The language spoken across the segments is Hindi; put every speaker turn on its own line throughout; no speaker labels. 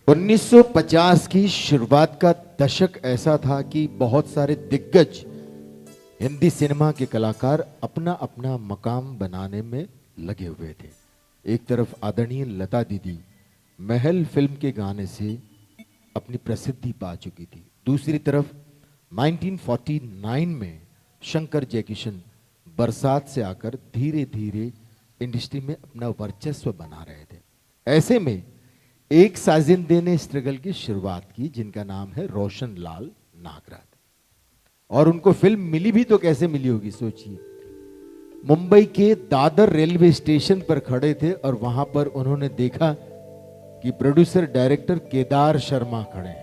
1950 की शुरुआत का दशक ऐसा था कि बहुत सारे दिग्गज हिंदी सिनेमा के कलाकार अपना अपना मकाम बनाने में लगे हुए थे। एक तरफ आदरणीय लता दीदी महल फिल्म के गाने से अपनी प्रसिद्धि पा चुकी थी, दूसरी तरफ 1949 में शंकर जयकिशन बरसात से आकर धीरे धीरे इंडस्ट्री में अपना वर्चस्व बना रहे थे। ऐसे में एक साजिंदे ने स्ट्रगल की शुरुआत की जिनका नाम है रोशन लाल नागराज। और उनको फिल्म मिली भी तो कैसे मिली होगी सोचिए। मुंबई के दादर रेलवे स्टेशन पर खड़े थे और वहां पर उन्होंने देखा कि प्रोड्यूसर डायरेक्टर केदार शर्मा खड़े हैं।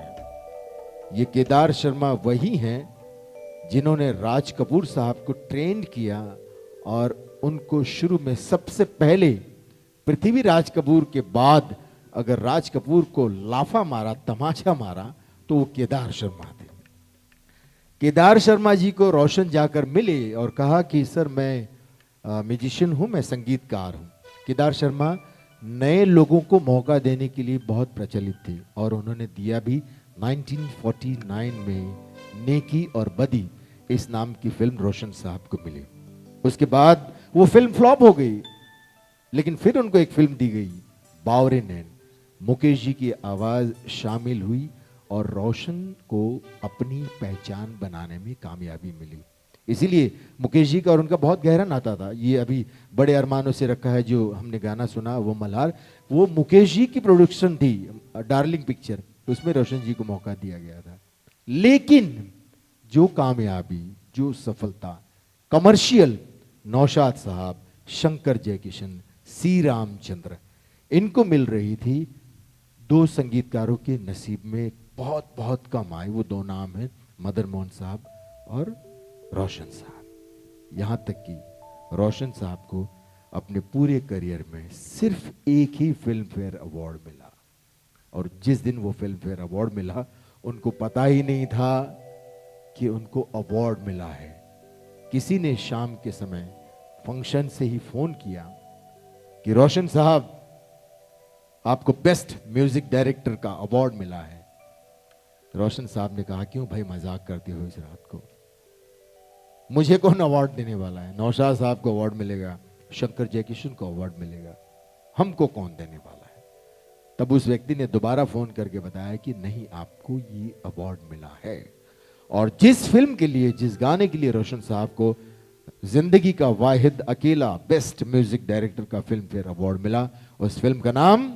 ये केदार शर्मा वही हैं जिन्होंने राज कपूर साहब को ट्रेन किया और उनको शुरू में सबसे पहले पृथ्वीराज कपूर के बाद अगर राज कपूर को लाफा मारा, तमाचा मारा, तो वो केदार शर्मा थे। केदार शर्मा जी को रोशन जाकर मिले और कहा कि सर मैं म्यूजिशियन हूं, मैं संगीतकार हूं। केदार शर्मा नए लोगों को मौका देने के लिए बहुत प्रचलित थे और उन्होंने दिया भी। 1949 में नेकी और बदी इस नाम की फिल्म रोशन साहब को मिली। उसके बाद वो फिल्म फ्लॉप हो गई, लेकिन फिर उनको एक फिल्म दी गई बावरे नैन। मुकेश जी की आवाज शामिल हुई और रोशन को अपनी पहचान बनाने में कामयाबी मिली। इसीलिए मुकेश जी का और उनका बहुत गहरा नाता था। ये अभी बड़े अरमानों से रखा है जो हमने गाना सुना, वो मल्हार, वो मुकेश जी की प्रोडक्शन थी, डार्लिंग पिक्चर, उसमें रोशन जी को मौका दिया गया था। लेकिन जो कामयाबी, जो सफलता कमर्शियल नौशाद साहब, शंकर जयकिशन, सी रामचंद्र, इनको मिल रही थी, दो संगीतकारों के नसीब में बहुत बहुत कम आए। वो दो नाम हैं मदन मोहन साहब और रोशन साहब। यहां तक कि रोशन साहब को अपने पूरे करियर में सिर्फ एक ही फिल्म फेयर अवार्ड मिला और जिस दिन वो फिल्म फेयर अवार्ड मिला उनको पता ही नहीं था कि उनको अवार्ड मिला है। किसी ने शाम के समय फंक्शन से ही फोन किया कि रोशन साहब आपको बेस्ट म्यूजिक डायरेक्टर का अवार्ड मिला है। रोशन साहब ने कहा क्यों भाई मजाक करते हो इस रात को, मुझे कौन अवार्ड देने वाला है? नौशाद साहब को अवार्ड मिलेगा, शंकर जयकिशन को अवार्ड मिलेगा, हमको कौन देने वाला है? तब उस व्यक्ति ने दोबारा फोन करके बताया कि नहीं, आपको ये अवार्ड मिला है। और जिस फिल्म के लिए, जिस गाने के लिए रोशन साहब को जिंदगी का वाहिद अकेला बेस्ट म्यूजिक डायरेक्टर का फिल्म फेयर अवार्ड मिला, उस फिल्म का नाम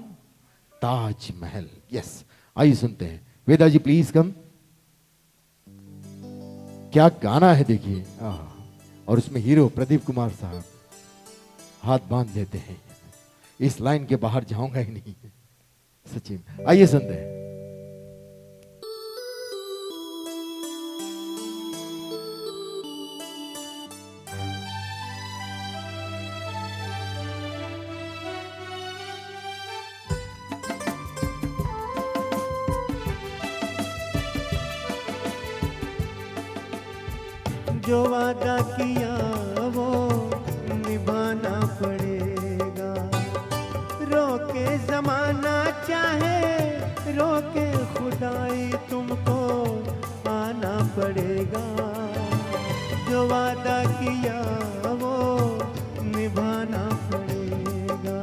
ताजमहल। यस, आइए सुनते हैं। वेदा जी प्लीज कम। क्या गाना है देखिए। और उसमें हीरो प्रदीप कुमार साहब हाथ बांध लेते हैं, इस लाइन के बाहर जाऊंगा ही नहीं, सच्ची। आइए सुनते हैं।
जो वादा किया वो निभाना पड़ेगा, रोके जमाना चाहे रोके खुदाई, तुमको आना पड़ेगा। जो वादा किया वो निभाना पड़ेगा।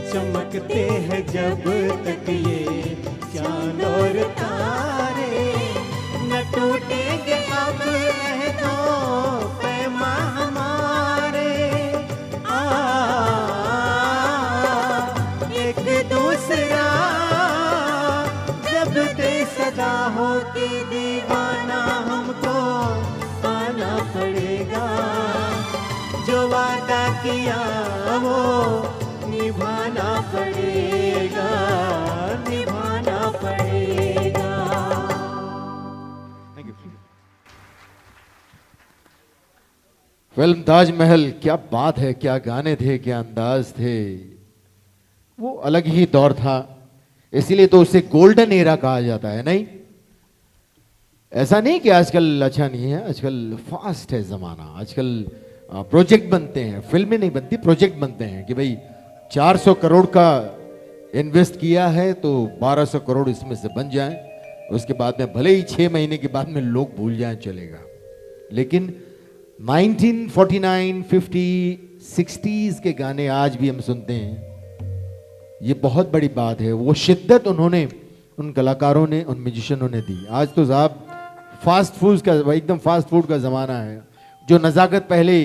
चमकते हैं जब तक ये चांद और तारे, न टूटेंगे अब तो पैमा हमारे। एक दूसरा जब ते सदा हो कि दीवाना हमको आना पड़ेगा, जो वादा किया वो निभाना पड़ेगा, निभाना पड़ेगा।
फिल्म ताजमहल, क्या बात है, क्या गाने थे, क्या अंदाज थे। वो अलग ही दौर था, इसीलिए तो उसे गोल्डन एरा कहा जाता है। नहीं, ऐसा नहीं कि आजकल अच्छा नहीं है, आजकल फास्ट है जमाना। आजकल प्रोजेक्ट बनते हैं, फिल्में नहीं बनती, प्रोजेक्ट बनते हैं कि भाई 400 करोड़ का इन्वेस्ट किया है तो 1200 करोड़ इसमें से बन जाए, उसके बाद में भले ही 6 महीने के बाद में लोग भूल जाएं, चलेगा। लेकिन 1949, 50, 60s के गाने आज भी हम सुनते हैं, ये बहुत बड़ी बात है। वो शिद्दत उन्होंने, उन कलाकारों ने, उन म्यूजिशियनों ने दी। आज तो साहब फास्ट फूड का, एकदम फास्ट फूड का ज़माना है। जो नज़ाकत पहले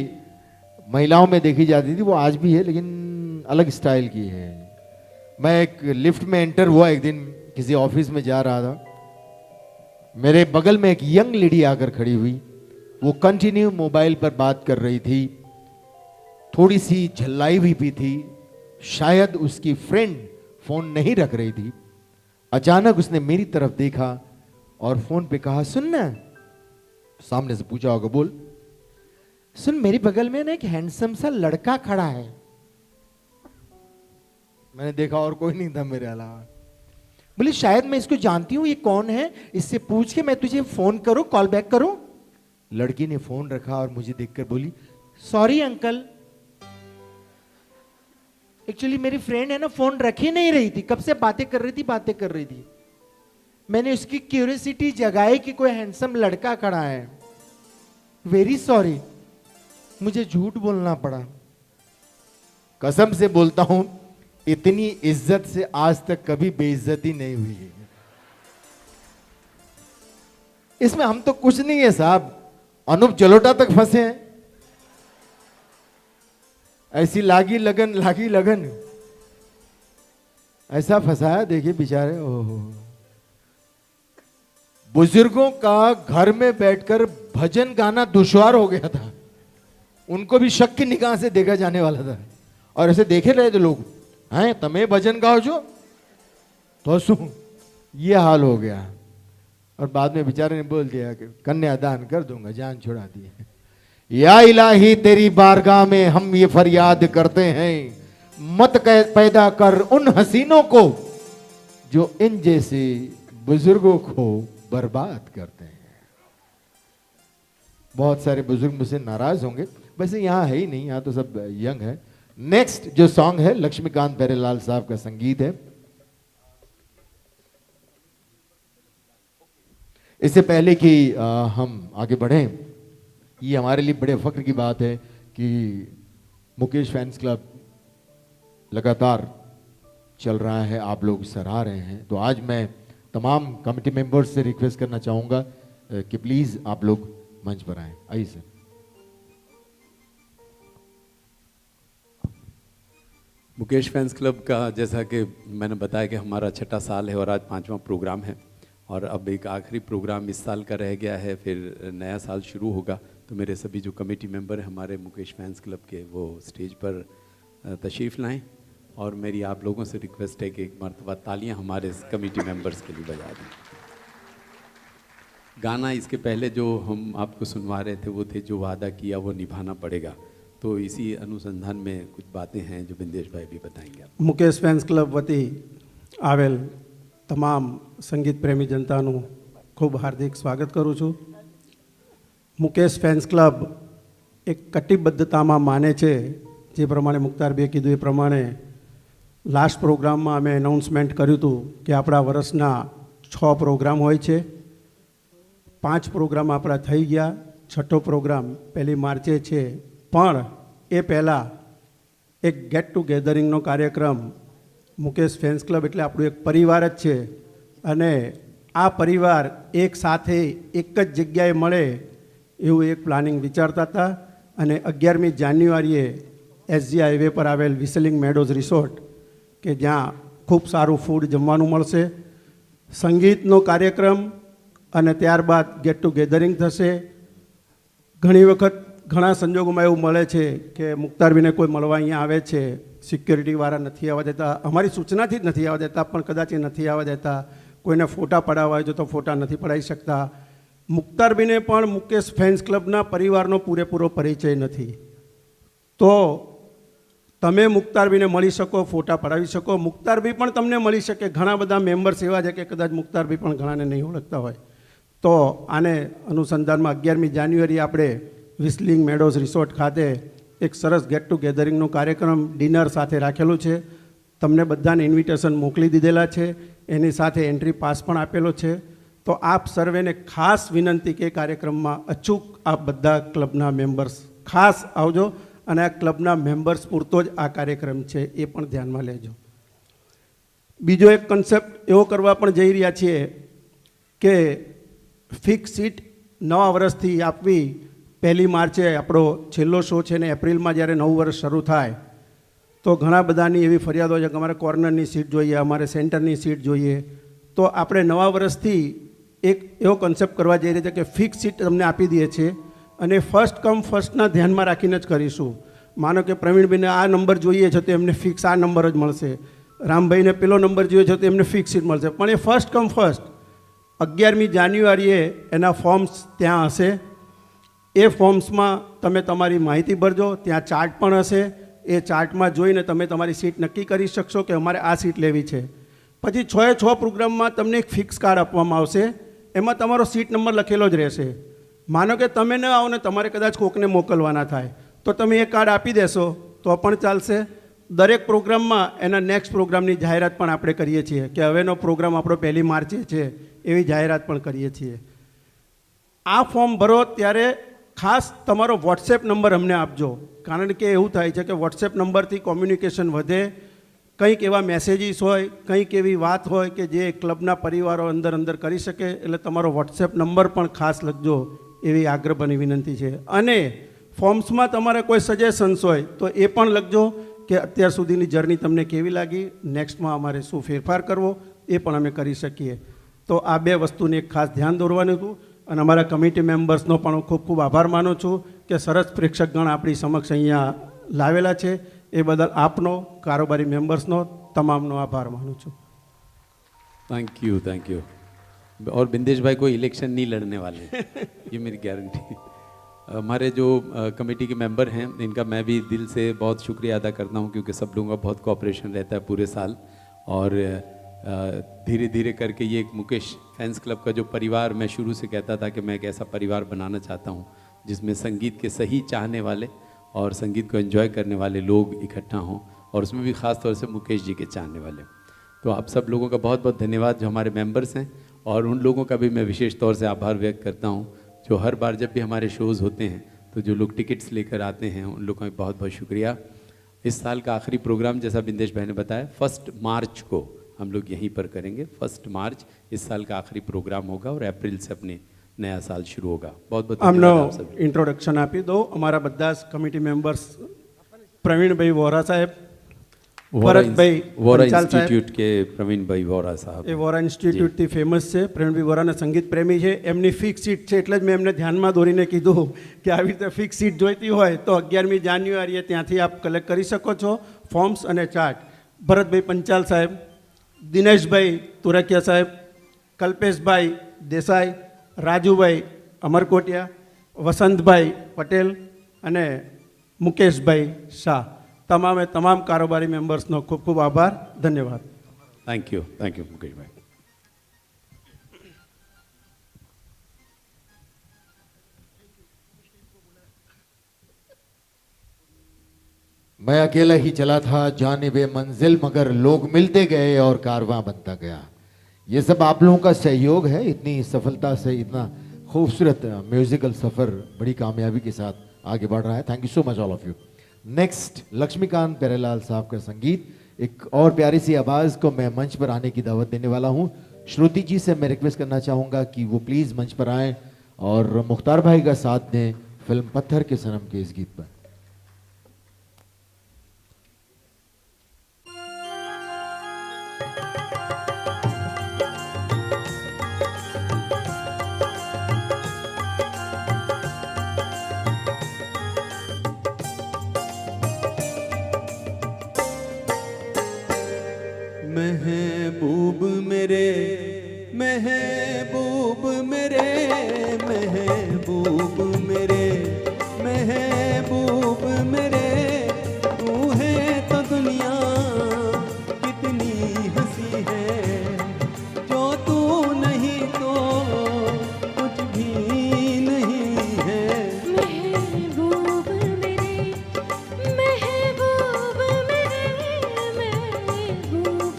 महिलाओं में देखी जाती थी वो आज भी है, लेकिन अलग स्टाइल की है। मैं एक लिफ्ट में एंटर हुआ एक दिन, किसी ऑफिस में जा रहा था, मेरे बगल में एक यंग लेडी आकर खड़ी हुई। वो कंटिन्यू मोबाइल पर बात कर रही थी, थोड़ी सी झल्लाई हुई भी थी, शायद उसकी फ्रेंड फोन नहीं रख रही थी। अचानक उसने मेरी तरफ देखा और फोन पे कहा, सुनना। सामने से पूछा होगा, बोल। सुन, मेरी बगल में ना एक हैंडसम सा लड़का खड़ा है। मैंने देखा और कोई नहीं था मेरे अलावा। बोली, शायद मैं इसको जानती हूं, ये कौन है, इससे पूछ के मैं तुझे फोन करूं, कॉल बैक करूं। लड़की ने फोन रखा और मुझे देखकर बोली, सॉरी अंकल, एक्चुअली मेरी फ्रेंड है ना, फोन रख ही नहीं रही थी, कब से बातें कर रही थी। मैंने उसकी क्यूरियोसिटी जगाई कि कोई हैंडसम लड़का खड़ा है। वेरी सॉरी, मुझे झूठ बोलना पड़ा। कसम से बोलता हूं, इतनी इज्जत से आज तक कभी बेइज्जती नहीं हुई है। इसमें हम तो कुछ नहीं है साहब, अनूप जलोटा तक फंसे हैं। ऐसी लागी लगन ऐसा फंसाया, देखिए बेचारे। ओहो, बुजुर्गों का घर में बैठकर भजन गाना दुश्वार हो गया था, उनको भी शक की निगाह से देखा जाने वाला था। और ऐसे देखे रहे थे लोग, हैं तमें भजन गाओ जो, तो सुन, ये हाल हो गया। और बाद में बेचारे ने बोल दिया कि कन्यादान कर दूंगा, जान छुड़ा दी। या इलाही तेरी बारगाह में हम ये फरियाद करते हैं, मत पैदा कर उन हसीनों को जो इन जैसे बुजुर्गों को बर्बाद करते हैं। बहुत सारे बुजुर्ग मुझसे नाराज होंगे, वैसे यहां है ही नहीं, यहां तो सब यंग है। नेक्स्ट जो सॉन्ग है लक्ष्मीकांत प्यारेलाल साहब का संगीत है। इससे पहले कि हम आगे बढ़ें, ये हमारे लिए बड़े फख्र की बात है कि मुकेश फैंस क्लब लगातार चल रहा है, आप लोग सराह रहे हैं। तो आज मैं तमाम कमेटी मेंबर्स से रिक्वेस्ट करना चाहूंगा कि प्लीज आप लोग मंच पर आएं। आइए सर।
मुकेश फैंस क्लब का, जैसा कि मैंने बताया कि हमारा 6ठा साल है और आज 5वां प्रोग्राम है, और अब एक आखिरी प्रोग्राम इस साल का रह गया है, फिर नया साल शुरू होगा। तो मेरे सभी जो कमेटी मेंबर हैं हमारे मुकेश फैंस क्लब के, वो स्टेज पर तशरीफ़ लाएं। और मेरी आप लोगों से रिक्वेस्ट है कि एक मरतबा तालियां हमारे कमेटी मेंबर्स के लिए बजा दें। गाना इसके पहले जो हम आपको सुनवा रहे थे वो थे, जो वादा किया वो निभाना पड़ेगा। तो इसी अनुसंधान में कुछ बातें हैं जो बिंदेश भाई भी बताएंगे।
मुकेश फैंस क्लब वती आवेल तमाम संगीत प्रेमी जनताનું ખૂબ હાર્દિક સ્વાગત કરું છું। મુકેશ ફેન્સ ક્લબ એક કટિબદ્ધતામાં માને છે, જે પ્રમાણે મુખ્તારભાઈએ કીધું એ પ્રમાણે લાસ્ટ પ્રોગ્રામમાં અમે એનાઉન્સમેન્ટ કર્યું હતું કે આપણા વર્ષના 6 પ્રોગ્રામ હોય છે, 5 પ્રોગ્રામ આપણા થઈ ગયા, 6ठो પ્રોગ્રામ 1 માર્ચે છે। પણ એ પહેલાં એક ગેટ ટુગેધરિંગનો કાર્યક્રમ મુકેશ ફેન્સ ક્લબ એટલે આપણું એક પરિવાર જ છે અને આ પરિવાર એક સાથે એક જ જગ્યાએ મળે એવું એક પ્લાનિંગ વિચારતા હતા અને 11મી જાન્યુઆરીએ એસજી હાઈવે પર આવેલ વિસલિંગ મેડોઝ રિસોર્ટ કે જ્યાં ખૂબ સારું ફૂડ જમવાનું મળશે, સંગીતનો કાર્યક્રમ અને ત્યારબાદ ગેટ ટુ ગેધરિંગ થશે. ઘણી વખત ઘણા સંજોગોમાં એવું મળે છે કે મુખ્તારબીને કોઈ મળવા અહીંયા આવે છે, સિક્યોરિટીવાળા નથી આવવા દેતા, અમારી સૂચનાથી જ નથી આવવા દેતા, પણ કદાચ એ નથી આવવા દેતા. કોઈને ફોટા પડાવવા હોય તો ફોટા નથી પડાવી શકતા. મુખ્તારબીને પણ મુકેશ ફેન્સ ક્લબના પરિવારનો પૂરેપૂરો પરિચય નથી. તો તમે મુખ્તારબીને મળી શકો, ફોટા પડાવી શકો. મુખ્તારબી પણ તમને મળી શકે. ઘણા બધા મેમ્બર્સ એવા છે કે કદાચ મુખ્તારબી પણ ઘણાને નહીં ઓળખતા હોય. તો આને અનુસંધાનમાં 11મી જાન્યુઆરી આપણે વિસલિંગ મેડોઝ રિસોર્ટ ખાતે એક સરસ ગેટ ટુ ગેધરિંગનો કાર્યક્રમ ડિનર સાથે રાખેલું છે. તમને બધાને ઇન્વિટેશન મોકલી દીધેલા છે, એની સાથે એન્ટ્રી પાસ પણ આપેલો છે. તો આપ સર્વેને ખાસ વિનંતી કે કાર્યક્રમમાં અચૂક આપ બધા ક્લબના મેમ્બર્સ ખાસ આવજો અને આ ક્લબના મેમ્બર્સ પૂરતો જ આ કાર્યક્રમ છે એ પણ ધ્યાનમાં લેજો. બીજો એક કન્સેપ્ટ એવો કરવા પણ જઈ રહ્યા છીએ કે ફિક્સ સીટ નવા વર્ષથી આપવી. 1 માર્ચે આપણો છેલ્લો શો છે ને એપ્રિલમાં જ્યારે નવું વર્ષ શરૂ થાય તો ઘણા બધાની એવી ફરિયાદો છે કે અમારે કોર્નરની સીટ જોઈએ, અમારે સેન્ટરની સીટ જોઈએ. તો આપણે નવા વર્ષથી એક એવો કન્સેપ્ટ કરવા જઈ રહ્યા છે કે ફિક્સ સીટ તમને આપી દઈએ છીએ અને ફર્સ્ટ કમ ફર્સ્ટના ધ્યાનમાં રાખીને જ કરીશું. માનો કે પ્રવીણભાઈને આ નંબર જોઈએ છે તો એમને ફિક્સ આ નંબર જ મળશે, રામભાઈને પેલો નંબર જોઈએ છે તો એમને ફિક્સ સીટ મળશે. પણ એ ફર્સ્ટ કમ ફર્સ્ટ 11મી જાન્યુઆરીએ એના ફોર્મ્સ ત્યાં હશે. એ ફોર્મ્સમાં તમે તમારી માહિતી ભરજો. ત્યાં ચાર્ટ પણ હશે. એ ચાર્ટમાં જોઈને તમે તમારી સીટ નક્કી કરી શકશો કે અમારે આ સીટ લેવી છે. પછી 6 પ્રોગ્રામમાં તમને એક ફિક્સ કાર્ડ આપવામાં આવશે. એમાં તમારો સીટ નંબર લખેલો જ રહેશે. માનો કે તમે ન આવો ને તમારે કદાચ કોકને મોકલવાના થાય તો તમે એ કાર્ડ આપી દેશો તો પણ ચાલશે. દરેક પ્રોગ્રામમાં એના નેક્સ્ટ પ્રોગ્રામની જાહેરાત પણ આપણે કરીએ છીએ કે હવેનો પ્રોગ્રામ આપણો 1 માર્ચે છે એવી જાહેરાત પણ કરીએ છીએ. આ ફોર્મ ભરો ત્યારે ખાસ તમારો વોટ્સએપ નંબર અમને આપજો, કારણ કે એવું થાય છે કે વોટ્સએપ નંબરથી કોમ્યુનિકેશન વધે. કંઈક એવા મેસેજીસ હોય, કંઈક એવી વાત હોય કે જે ક્લબના પરિવારો અંદર કરી શકે. એટલે તમારો વોટ્સએપ નંબર પણ ખાસ લખજો એવી આગ્રહભરી વિનંતી છે. અને ફોર્મ્સમાં તમારે કોઈ સજેશન્સ હોય તો એ પણ લખજો કે અત્યાર સુધીની જર્ની તમને કેવી લાગી, નેક્સ્ટમાં અમારે શું ફેરફાર કરવો એ પણ અમે કરી શકીએ. તો આ 2 વસ્તુને એક ખાસ ધ્યાન દોરવાનું હતું. અને અમારા કમિટી મેમ્બર્સનો પણ હું ખૂબ ખૂબ આભાર માનું છું કે સરસ પ્રેક્ષકગણ આપણી સમક્ષ અહીંયા લાવેલા છે. એ બદલ આપનો, કારોબારી મેમ્બર્સનો તમામનો આભાર માનું છું.
थैंक यू और बिंदेश भाई कोई इलेक्शन नहीं लड़ने वाले ये मेरी गारंटी. हमारे जो कमेटी के मेंबर हैं इनका मैं भी दिल से बहुत शुक्रिया अदा करता हूं क्योंकि सब लोगों का बहुत कोऑपरेशन रहता है पूरे साल. और धीरे धीरे करके ये एक मुकेश फैंस क्लब का जो परिवार मैं शुरू से कहता था कि मैं एक ऐसा परिवार बनाना चाहता हूँ जिसमें संगीत के सही चाहने वाले और संगीत को एंजॉय करने वाले लोग इकट्ठा हों और उसमें भी ख़ास तौर से मुकेश जी के चाहने वाले. तो आप सब लोगों का बहुत बहुत धन्यवाद जो हमारे मेंबर्स हैं और उन लोगों का भी मैं विशेष तौर से आभार व्यक्त करता हूँ जो हर बार जब भी हमारे शोज़ होते हैं तो जो लोग टिकट्स लेकर आते हैं उन लोगों का भी बहुत बहुत शुक्रिया. इस साल का आखिरी प्रोग्राम जैसा बिंदेश भाई ने बताया 1 मार्च को हम लोग यहीं पर करेंगे. 1 मार्च इस साल का आखिरी प्रोग्राम होगा और अप्रैल से अपने नया साल शुरू होगा. बहुत बहुत
આમનો ઇન્ટ્રોડક્શન આપી દો. અમારા બધા જ કમિટી મેમ્બર્સ પ્રવીણભાઈ વોરા સાહેબ, ભરતભાઈ
वोरा
પંચાલ સાહેબ,
इंस्टीट्यूट के प्रवीण भाई वोरा साहब.
એ વોરા ઇન્સ્ટિટ્યૂટથી ફેમસ છે. પ્રવીણભાઈ વોરાના સંગીત પ્રેમી છે. એમની ફિક્સ સીટ છે એટલે જ મેં એમને ધ્યાનમાં દોરીને કીધું કે આવી રીતે ફિક્સ સીટ જોઈતી હોય તો 11મી જાન્યુઆરીએ ત્યાંથી આપ કલેક્ટ કરી શકો છો ફોર્મ્સ અને ચાર્ટ. ભરતભાઈ પંચાલ સાહેબ, દિનેશભાઈ તુરકિયા સાહેબ, કલ્પેશભાઈ દેસાઈ, રાજુભાઈ અમરકોટિયા, વસંતભાઈ પટેલ અને મુકેશભાઈ શાહ, તમામે તમામ કારોબારી મેમ્બર્સનો ખૂબ ખૂબ આભાર. ધન્યવાદ.
थैंक यू मुकेश भाई.
मैं अकेला ही चला था जानिबे मंजिल मगर लोग मिलते गए और कारवां बनता गया. ये सब आप लोगों का सहयोग है. इतनी सफलता से इतना खूबसूरत म्यूजिकल सफर बड़ी कामयाबी के साथ आगे बढ़ रहा है. Thank you so much all of you. Next Laxmikant Pyarelal साहब का संगीत एक और प्यारी सी आवाज को मैं मंच पर आने की दावत देने वाला हूं। श्रुति जी से मैं रिक्वेस्ट करना चाहूंगा कि वो प्लीज मंच पर आएं और मुख्तार भाई का साथ दें फिल्म पत्थर के सनम के इस गीत पर।
महबूब मेरे महबूब मेरे महबूब मेरे महबूब मेरे, तू है तो दुनिया कितनी हंसी है, जो तू नहीं तो कुछ भी नहीं है।
महबूब मेरे महबूब मेरे महबूब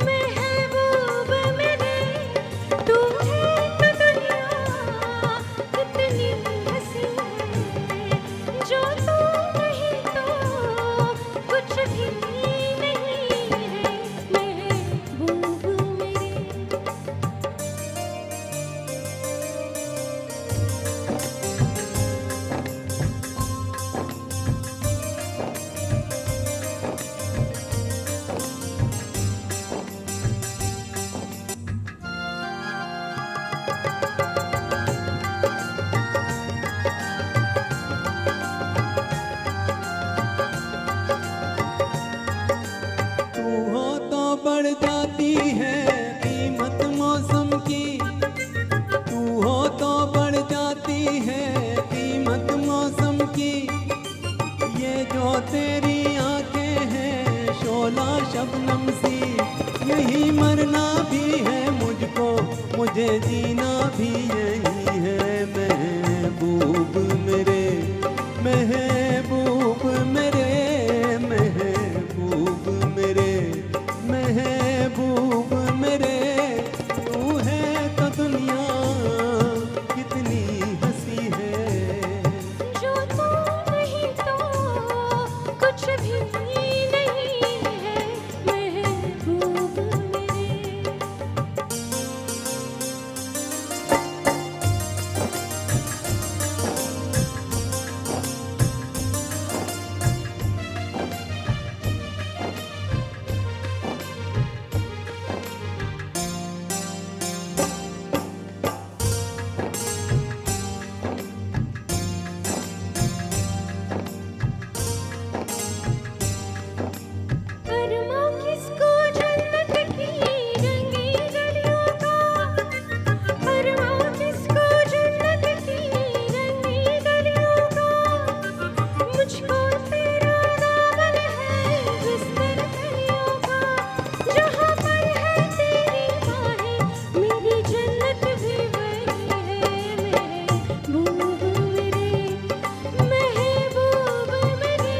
महबूब मेरे, तू है तो दुनिया कितनी हंसी है, जो तू नहीं तो कुछ भी नहीं है। महबूब मेरे
तू हो तो बढ़ जाती है कीमत मौसम की, तू हो तो बढ़ जाती है कीमत मौसम की, ये जो तेरी आंखें हैं शोला शबनम सी, यही मरना भी है मुझको, मुझे जीना भी यही है। महबूब मेरे महबूब मेरे महबूब मेरे महबूब मेरे, तू है तो दुनिया कितनी हंसी है,
जो तू नहीं तो कुछ भी नहीं है। महबूब मेरे अरमां किसको जन्नत की रंगी गलियों का, अरमां किसको जन्नत की रंगी गलियों का, मुझको तेरा दामन है बिस्तर कलियों का, जहाँ पर है तेरी बाहें मेरी जन्नत भी वही है। महबूब मेरे महबूब मेरे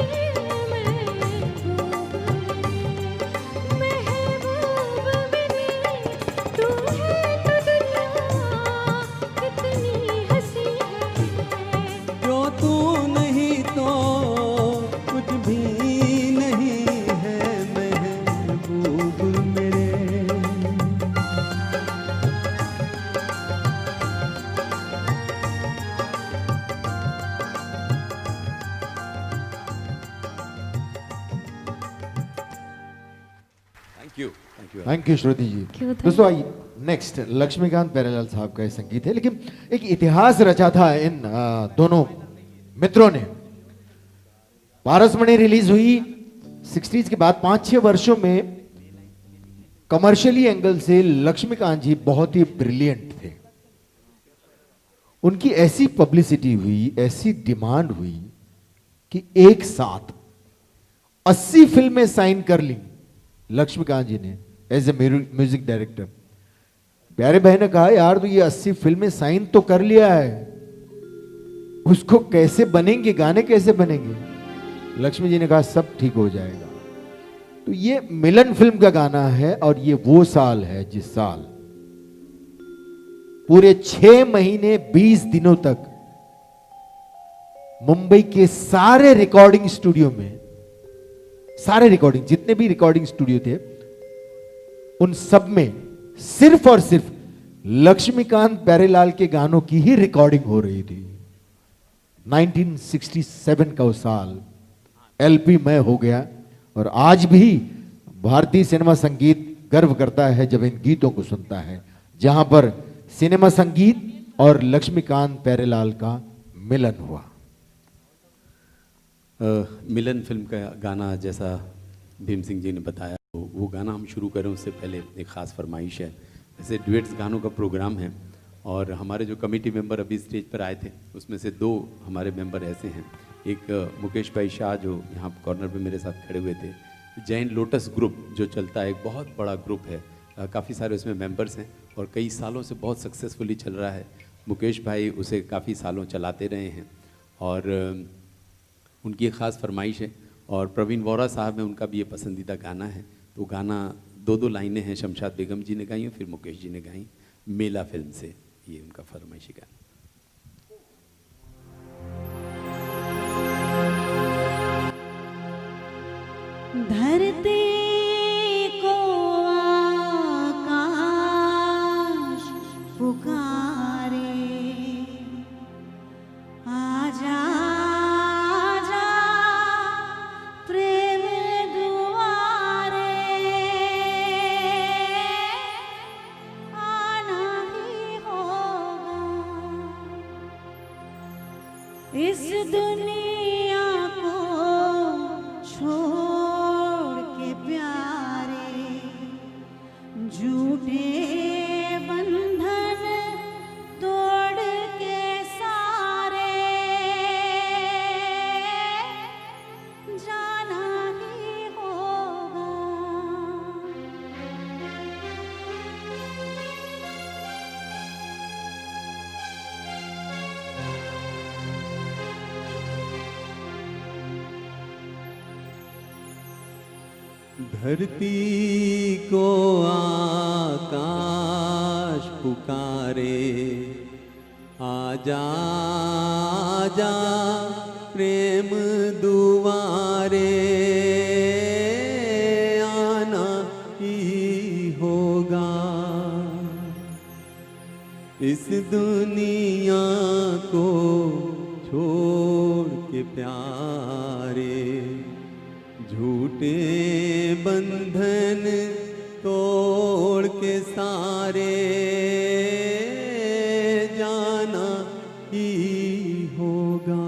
महबूब मेरे, तू है तो दुनिया कितनी हंसी है,
जो तू नहीं तो कुछ भी नहीं है। महबूब मेरे
थैंक यू
थैंक यू श्रुति जी।
क्यों था?
दोस्तों आइए नेक्स्ट लक्ष्मीकांत प्यारेलाल साहब का ये संगीत है, लेकिन एक इतिहास रचा था इन दोनों मित्रों ने। पारसमणि रिलीज हुई 60s के बाद 5-6 वर्षों में कमर्शियली एंगल से लक्ष्मीकांत जी बहुत ही ब्रिलियंट थे। उनकी ऐसी पब्लिसिटी हुई, ऐसी डिमांड हुई कि एक साथ 80 फिल्में साइन कर ली लक्ष्मीकांत जी ने एज ए म्यूजिक डायरेक्टर। प्यारे भाई ने कहा यार तो ये 80 फिल्में साइन तो कर लिया है, उसको कैसे बनेंगे गाने, कैसे बनेंगे? लक्ष्मी जी ने कहा सब ठीक हो जाएगा। तो ये मिलन फिल्म का गाना है और ये वो साल है जिस साल पूरे 6 महीने 20 दिनों तक मुंबई के सारे रिकॉर्डिंग स्टूडियो में सारे रिकॉर्डिंग, जितने भी रिकॉर्डिंग स्टूडियो थे, उन सब में सिर्फ और सिर्फ लक्ष्मीकांत प्यारेलाल के गानों की ही रिकॉर्डिंग हो रही थी। 1967 का वो साल एलपी में हो गया, और आज भी भारतीय सिनेमा संगीत गर्व करता है जब इन गीतों को सुनता है, जहां पर सिनेमा संगीत और लक्ष्मीकांत प्यारेलाल का मिलन हुआ।
मिलन फिल्म का गाना, जैसा भीम सिंह जी ने बताया, वो गाना हम शुरू करें उससे पहले एक ख़ास फरमाइश है। ऐसे ड्यूएट्स गानों का प्रोग्राम है, और हमारे जो कमेटी मेंबर अभी स्टेज पर आए थे उसमें से 2 हमारे मेंबर ऐसे हैं। एक मुकेश भाई शाह जो यहाँ कॉर्नर पे मेरे साथ खड़े हुए थे। जैन लोटस ग्रुप जो चलता है, एक बहुत बड़ा ग्रुप है, काफ़ी सारे उसमें मेंबर्स हैं और कई सालों से बहुत सक्सेसफुली चल रहा है। मुकेश भाई उसे काफ़ी सालों चलाते रहे हैं और उनकी एक ख़ास फरमाइश है, और प्रवीण वोरा साहब हैं, उनका भी ये पसंदीदा गाना है। तो गाना 2 लाइनें हैं, शमशाद बेगम जी ने गाई हैं, फिर मुकेश जी ने गाई, मेला फिल्म से, ये उनका फरमाइशी गाना।
धरती को आकाश पुकारे, आजा आजा प्रेम दुआरे, आना ही होगा इस दुनिया को छोड़ के प्यारे, झूठे बंधन तोड़ के सारे, जाना ही होगा।
धरती को आकाश पुकारे, आजा आजा प्रेम दुआरे, आना ही होगा इस दुनिया को छोड़ के प्यारे, झूठे बंधन तोड़ के सारे, जाना ही होगा।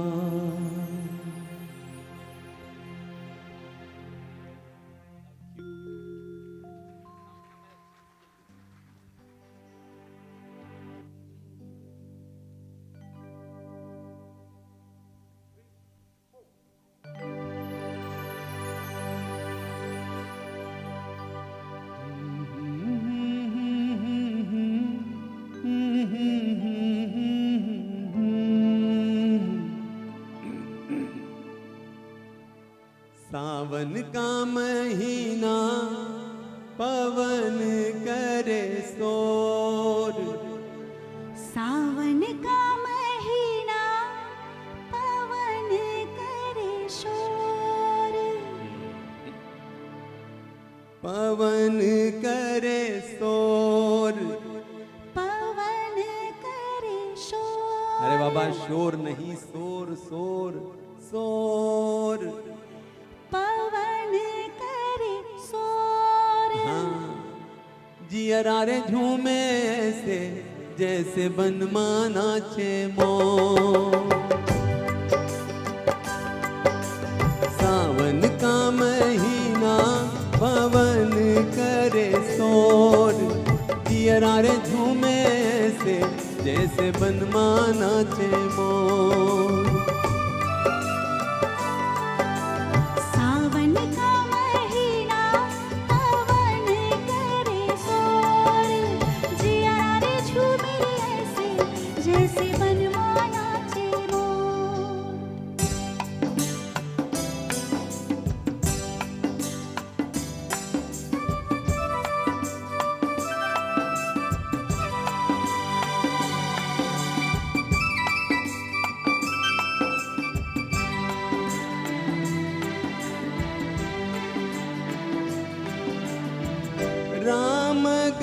सावन का महीना पवन करे शोर,
सावन का महीना पवन करे शोर,
पवन करे शोर,
पवन करे शोर।
अरे बाबा शोर नहीं, शोर शोर शोर,
पवन करे शोर।
हाँ जियरा रे झूमे ऐसे जैसे बनमाना छे मोर, सावन का महीना पवन करे शोर, जियरा रे झूमे ऐसे जैसे बनमाना छे मोर,
सावन का महीना पवन करे शोर, जिया रे झूमे ऐसे जैसे बनमाना छे मोर।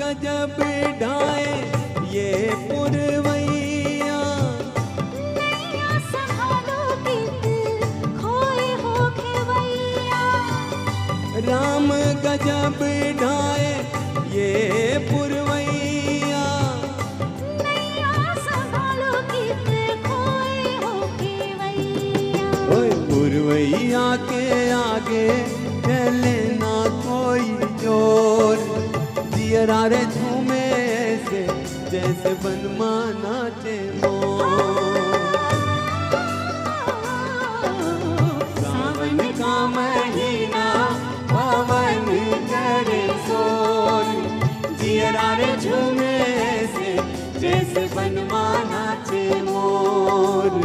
गजब ढाए ये पुरवैया,
नैया संभालो कित खोए हो खेवैया।
राम गजब ढाए ये पुरवैया,
नैया संभालो कित खोए हो खेवैया।
ओए पुरवैया के आगे चले ना कोई जोर, जियरा रे झूमे ऐसे जैसे बनमा नाचे मोर। सावन का महीना पवन करे शोर, जियरा रे झूमे ऐसे जैसे बनमा नाचे मोर।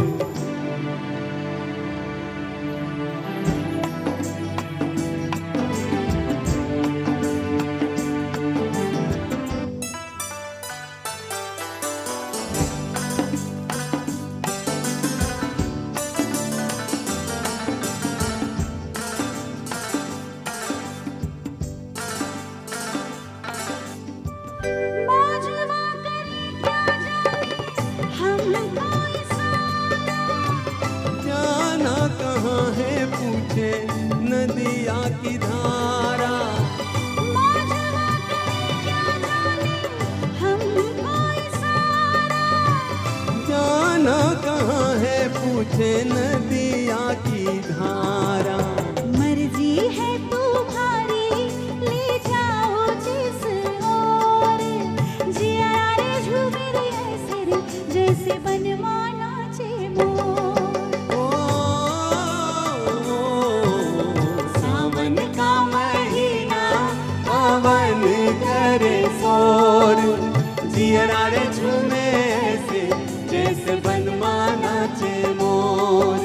मौजवा करे क्या जाने हम कोई साना।
जाना कहाँ है पूछे नदिया की धारा,
मौजवा करे क्या जाने हम कोई साना।
जाना कहाँ है पूछे नदिया की धारा।
मर्जी है तुम्हारी ले जाओ जिस ओर, जिया रे झूमे रे ऐसे रे जैसे बनवा नाचे मोर।
ओ, सावन का महीना पवन करे शोर, जियरा रे झूमे ऐसे जैसे बनमा नाचे मोर।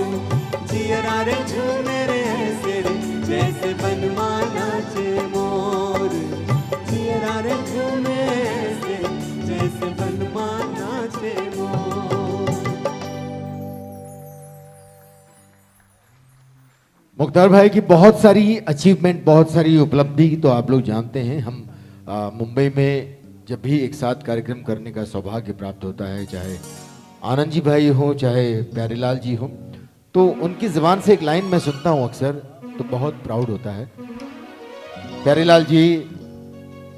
जियरा रे झूमे रे ऐसे रे जैसे बनमा नाचे मोर। जियरा रे झूमे ऐसे जैसे बनमा नाचे मोर।
मुख्तार भाई की बहुत सारी अचीवमेंट, बहुत सारी उपलब्धि तो आप लोग जानते हैं। हम मुंबई में जब भी एक साथ कार्यक्रम करने का सौभाग्य प्राप्त होता है, चाहे आनंद जी भाई हो चाहे प्यारेलाल जी हो, तो उनकी ज़बान से एक लाइन मैं सुनता हूँ अक्सर, तो बहुत प्राउड होता है। प्यारेलाल जी,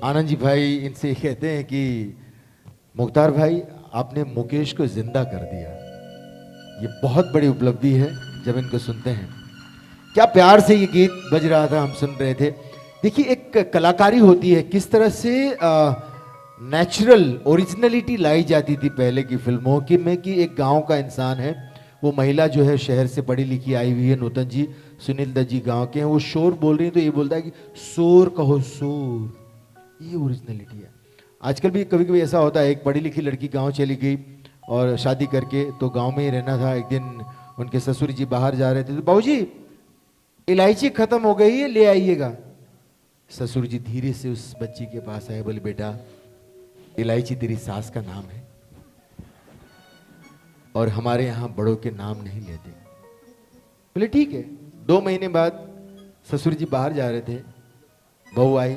आनंद जी भाई इनसे कहते हैं कि मुख्तार भाई आपने मुकेश को जिंदा कर दिया। ये बहुत बड़ी उपलब्धि है जब इनको सुनते हैं। क्या प्यार से ये गीत बज रहा था, हम सुन रहे थे। देखिए एक कलाकारी होती है, किस तरह से नेचुरल ओरिजिनलिटी लाई जाती थी पहले की फिल्मों की में, कि एक गांव का इंसान है, वो महिला जो है शहर से पढ़ी लिखी आई हुई है, नूतन जी, सुनील दत्त जी गांव के हैं, वो शोर बोल रही है तो ये बोलता है कि शोर कहो शोर। ये ओरिजिनलिटी है। आजकल भी कभी कभी ऐसा होता है, एक पढ़ी लिखी लड़की गाँव चली गई और शादी करके, तो गाँव में ही रहना था। एक दिन उनके ससुर जी बाहर जा रहे थे, तो बाबूजी इलायची खत्म हो गई है, ले आइएगा। ससुर जी धीरे से उस बच्ची के पास आए, बोले बेटा इलायची तेरी सास का नाम है और हमारे यहाँ बड़ों के नाम नहीं लेते। बोले ठीक है। 2 महीने बाद ससुर जी बाहर जा रहे थे, बहू आई,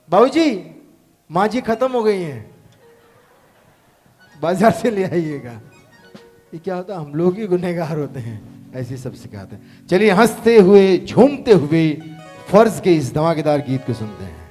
बाबूजी माँ जी खत्म हो गई हैं, बाजार से ले आइएगा। ये क्या होता, हम लोग ही गुनहगार होते हैं, ऐसे सब सिखाते हैं। चलिए हंसते हुए झूमते हुए फर्ज के इस धमाकेदार गीत को सुनते हैं।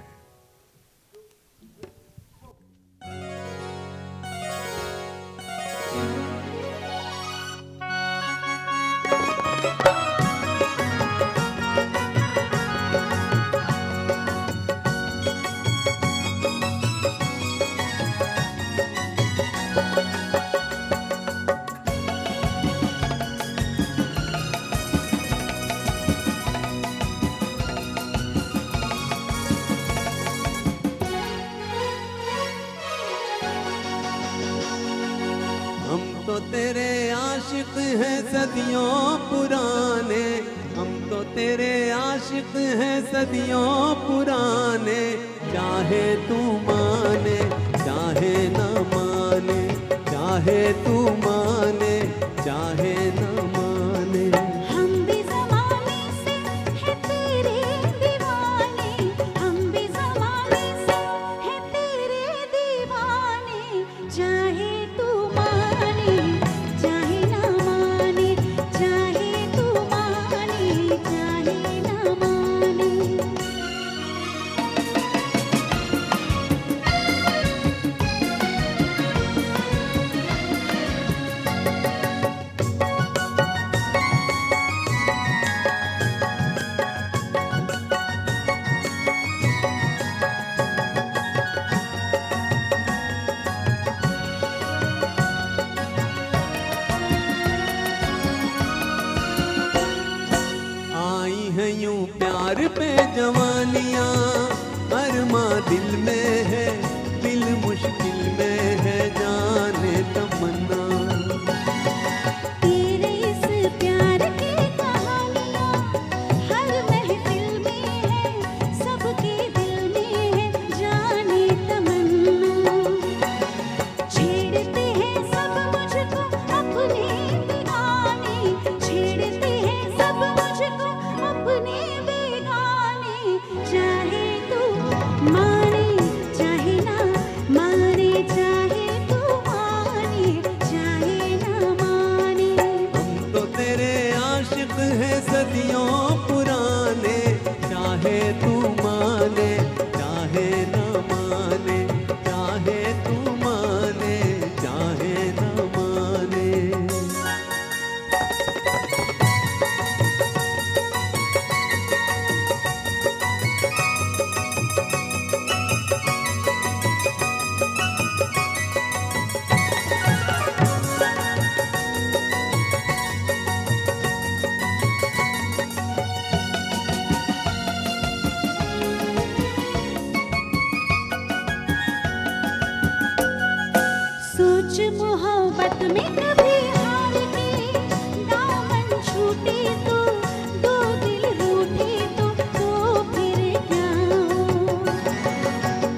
तो तेरे आशिक हैं सदियों पुराने, हम तो तेरे आशिक हैं सदियों पुराने। चाहे तू माने चाहे न माने, चाहे तू माने चाहे न माने।
हम भी ज़माने से हैं तेरे दीवाने, हम भी ज़माने से हैं तेरे
प्यार पे जवानियां, अरमा दिल में है, दिल मुश्किल में है, जाने तमन्ना।
तेरे इस प्यार की कहानियाँ हर महफिल में है, सबके दिल में है, जाने तमन्ना। छेड़ते हैं सब मुझको अपने बेगाने, छेड़ते हैं सब मुझको अपने बेगाने। चाहे तू माने चाहे ना माने, चाहे तू माने चाहे ना माने।
हम तो तेरे आशिक हैं सदियों पुराने, चाहे तू माने चाहे न माने, चाहे तू माने चाहे न माने।
सोच मोहब्बत में कभी हार के दामन छूटे तो, दो दिल रूठे तो फिर क्या हो।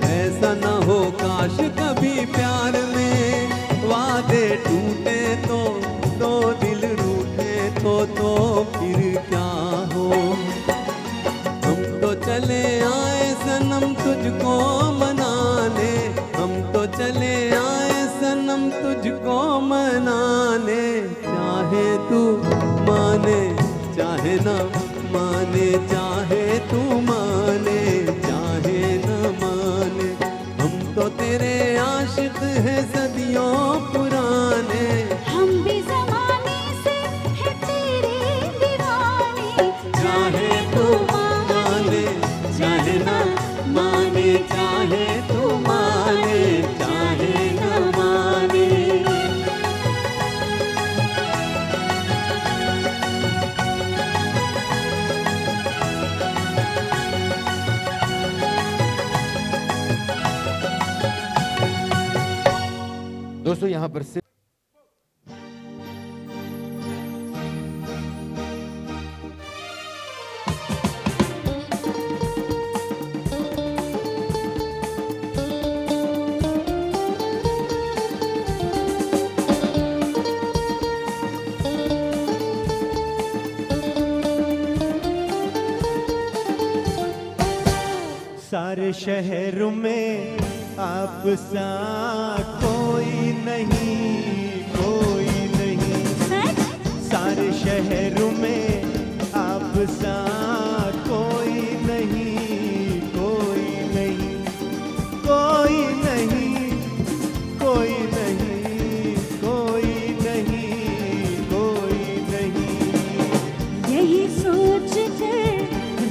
ऐसा न हो काश कभी प्यार में वादे टूटे तो, दो दिल रूठे तो फिर क्या हो। हम तो चले आए सनम तुझको मनाने, हम तो चले आए सनम तुझको मनाने। चाहे तू माने चाहे न माने, चाहे तू माने चाहे न माने। हम तो तेरे आशिक हैं सदियों पुराने,
हम भी ज़माने से है तेरे दीवाने।
चाहे तू माने चाहे न माने, चाहे तू माने चाहे न माने।
दोस्तों यहाँ पर से
सारे शहर में आप सा कोई नहीं, कोई नहीं।
सच
सारे शहर में आप सा कोई नहीं, कोई नहीं, कोई नहीं, कोई नहीं, कोई नहीं, कोई नहीं।
यही सोच कर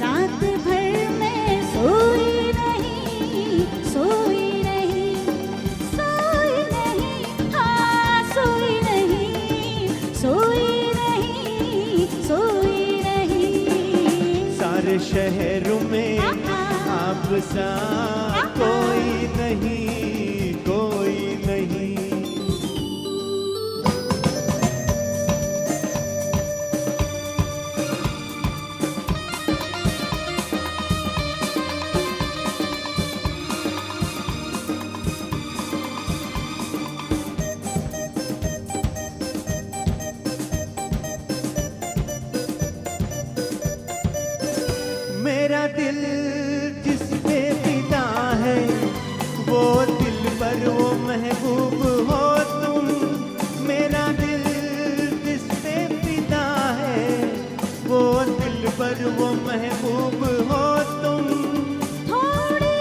रात भर मैं सोई नहीं, सोई नहीं, सोई नहीं, हाँ सोई नहीं, सोई नहीं, सोई नहीं।
सारे शहर में आप सा कोई नहीं, कोई नहीं। मेरा दिल जिस पे फिदा है, वो दिल पर वो महबूब हो तुम। मेरा दिल जिस पे फिदा है, वो दिल पर वो महबूब हो तुम।
थोड़ी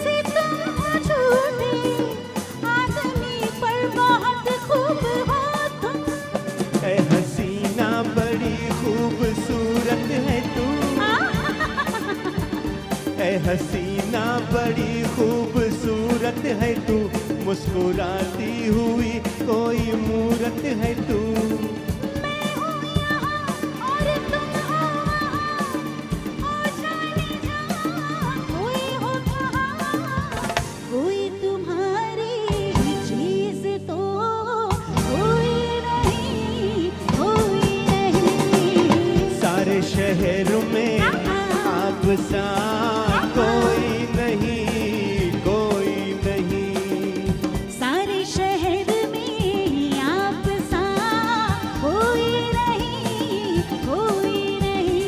सी तुम हो झूठी, आदमी पर बहुत खूब हो तुम।
ऐ हसीना बड़ी खूबसूरत है तू, ऐ हसीना बड़ी खूबसूरत है तू। मुस्कुराती हुई कोई मूरत है तू।
मैं हूँ यहाँ और तुम हो वहाँ, और
सा कोई नहीं, कोई नहीं।
सारे शहर में आप सा कोई नहीं, कोई नहीं।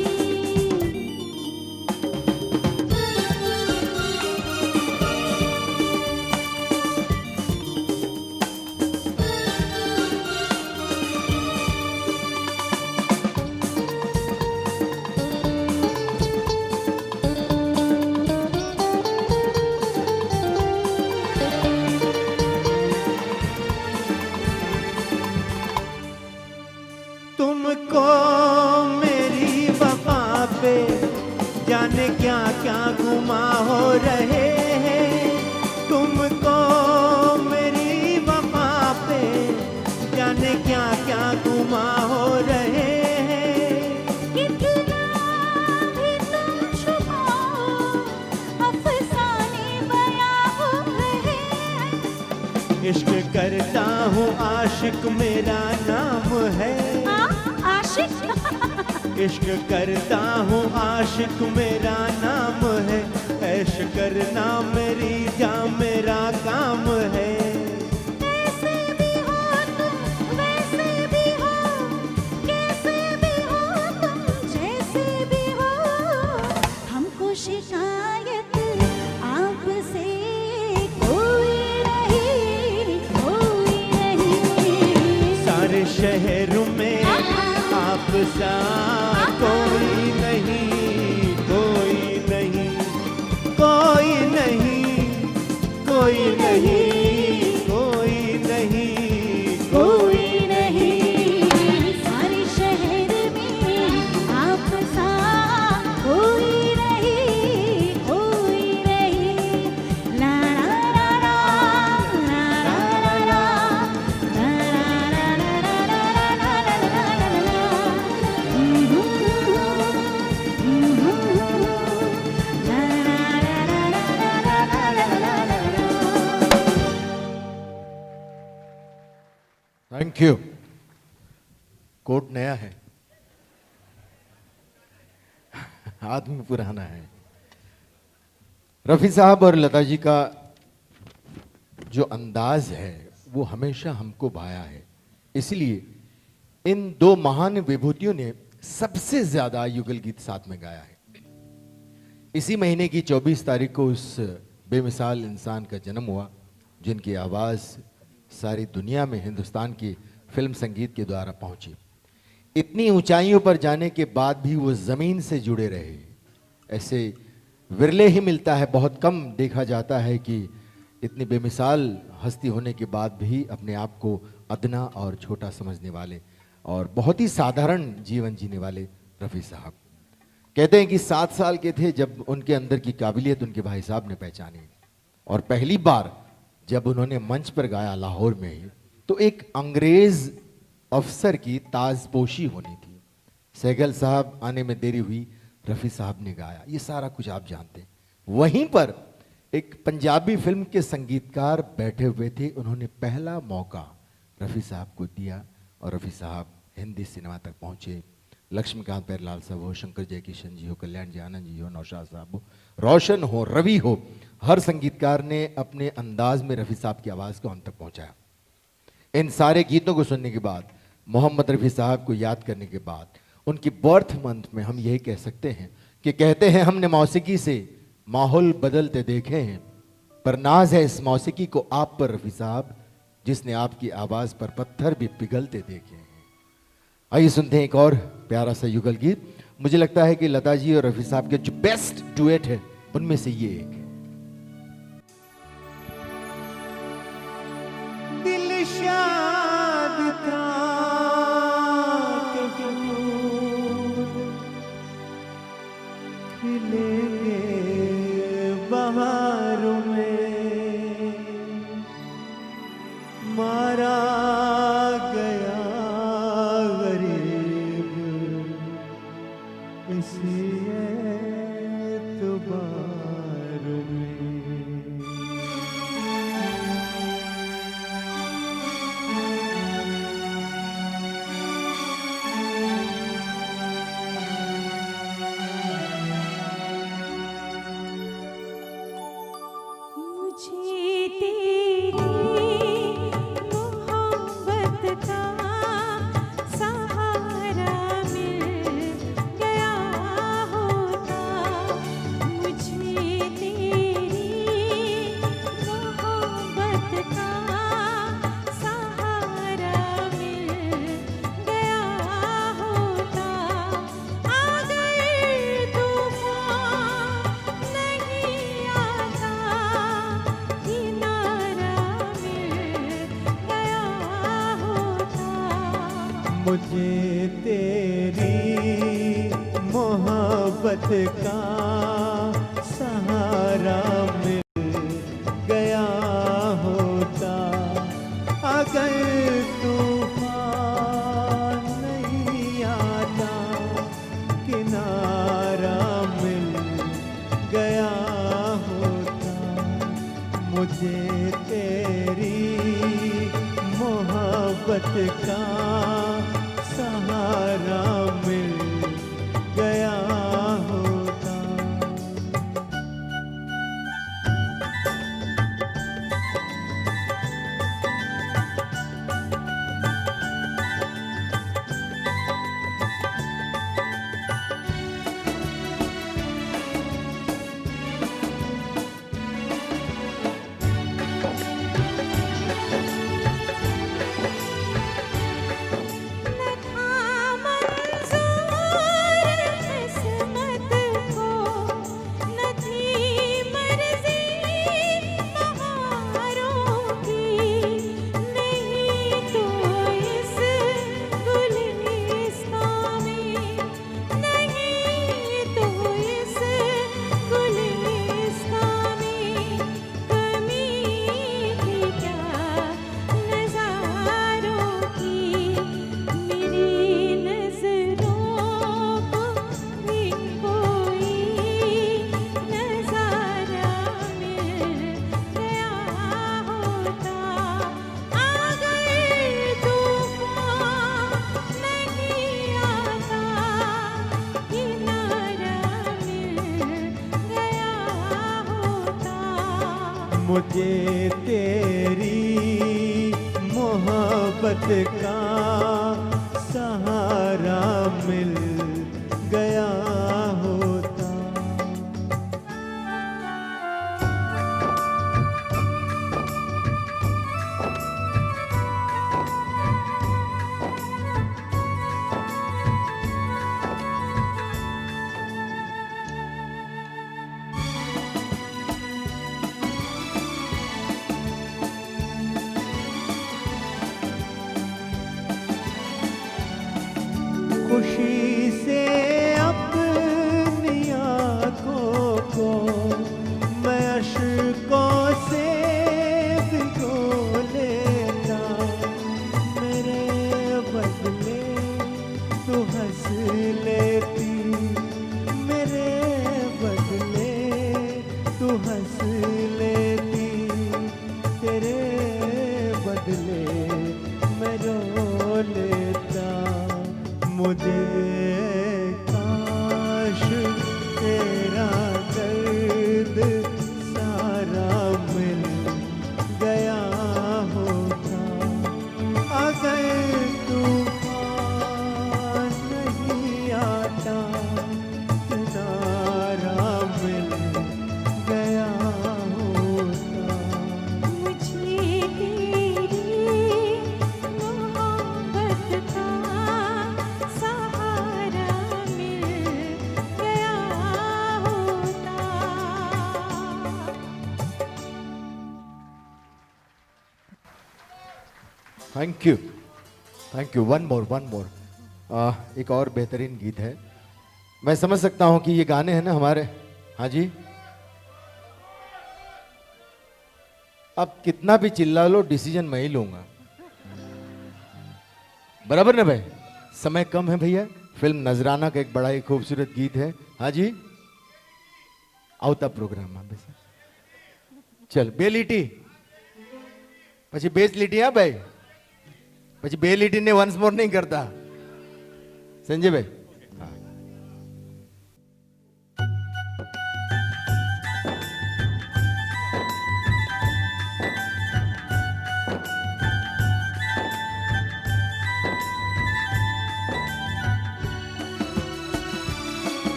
तुमको मेरी वफा पे जाने क्या क्या गुमा हो रहे हैं। तुमको मेरी वफा पे जाने क्या क्या गुमा हो रहे हैं।
कितना भी तुम छुपाओ, अफसाने बयां हो रहे हैं।
इश्क करता हूँ आशिक मेरा नाम है।
आशिक
इश्क करता हूँ आशिक मेरा नाम है। ऐश करना मेरी जान मेरा काम है।
कैसे भी हो तुम, वैसे भी हो, कैसे भी हो तुम, जैसे भी हो, हमको शिकायत आपसे कोई नहीं, कोई नहीं।
सारे शहर में आप सा कोई नहीं, कोई नहीं, कोई नहीं, कोई नहीं, कोई नहीं,
कोई नहीं। सारे शहर में आप सा कोई नहीं, कोई नहीं। ला ला ला ला ला ला ला ला
थैंक यू। कोट नया है, आदमी पुराना है। रफ़ी साहब और लता जी का जो अंदाज है वो हमेशा हमको भाया है। इसलिए इन दो महान विभूतियों ने सबसे ज्यादा युगल गीत साथ में गाया है। इसी महीने की 24 तारीख को उस बेमिसाल इंसान का जन्म हुआ जिनकी आवाज़ सारी दुनिया में हिंदुस्तान की फिल्म संगीत के द्वारा पहुंची। इतनी ऊंचाइयों पर जाने के बाद भी वो ज़मीन से जुड़े रहे। ऐसे विरले ही मिलता है, बहुत कम देखा जाता है कि इतनी बेमिसाल हस्ती होने के बाद भी अपने आप को अदना और छोटा समझने वाले और बहुत ही साधारण जीवन जीने वाले रफ़ी साहब। कहते हैं कि 7 साल के थे जब उनके अंदर की काबिलियत उनके भाई साहब ने पहचानी और पहली बार जब उन्होंने मंच पर गाया लाहौर में ही, तो एक अंग्रेज अफसर की ताजपोशी होनी थी। सहगल साहब आने में देरी हुई, रफ़ी साहब ने गाया, ये सारा कुछ आप जानते हैं। वहीं पर एक पंजाबी फिल्म के संगीतकार बैठे हुए थे, उन्होंने पहला मौका रफ़ी साहब को दिया और रफ़ी साहब हिंदी सिनेमा तक पहुंचे। लक्ष्मीकांत प्यारेलाल साहब हो, शंकर जयकिशन जी हो, कल्याण जी आनंद जी हो, नौशाद साहब हो, रोशन हो, रवि हो, हर संगीतकार ने अपने अंदाज में रफ़ी साहब की आवाज़ को अंत तक पहुंचाया। इन सारे गीतों को सुनने के बाद, मोहम्मद रफ़ी साहब को याद करने के बाद, उनकी बर्थ मंथ में हम यही कह सकते हैं कि कहते हैं हमने मौसीकी से माहौल बदलते देखे हैं, पर नाज है इस मौसीकी को आप पर रफ़ी साहब, जिसने आपकी आवाज़ पर पत्थर भी पिघलते देखे हैं। आइए सुनते हैं एक और प्यारा सा युगल गीत। मुझे लगता है कि लता जी और रफ़ी साहब के जो बेस्ट डुएट है उनमें से ये एक है।
दिल शाद था कि फूल खिलेंगे बहारों में, मारा गया गरीब इसी एतबार में। मोहब्बत का सहारा मिल गया होता, अगर तूफान नहीं आता किनारा मिल गया होता, मुझे तेरी मोहब्बत का सहारा मिल गया होता। मुझे तेरी मोहब्बत का सहारा मिल गया होता। खुशी से अपनी आँखों को मैं अश्कों से भिगो लेता, मेरे बदले तू हंस लेती, मेरे बदले तू हंस लेती, तेरे बदले मैं रो लेता। मुझे काश तेरा दर्द सारा मिल गया होता, अगर तूफान नहीं आता किनारा मिल गया होता।
मुझे तेरी मोहब्बत का सहारा मिल गया होता।
Thank you, thank you. One more, one more. एक और बेहतरीन गीत है। मैं समझ सकता हूं कि ये गाने हैं ना हमारे। हाँ जी, अब कितना भी चिल्ला लो, डिसीजन मैं ही लूंगा, बराबर ना भाई? समय कम है भैया। फिल्म नजराना का एक बड़ा ही खूबसूरत गीत है। हाँ जी, आवता प्रोग्राम में चल बे લીટી પછી બેસ લીટી હા ભાઈ, પછી બે લીટીને વન્સ મોર નહીં કરતા સંજય ભાઈ।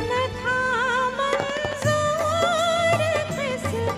न था मंजूर किस्मत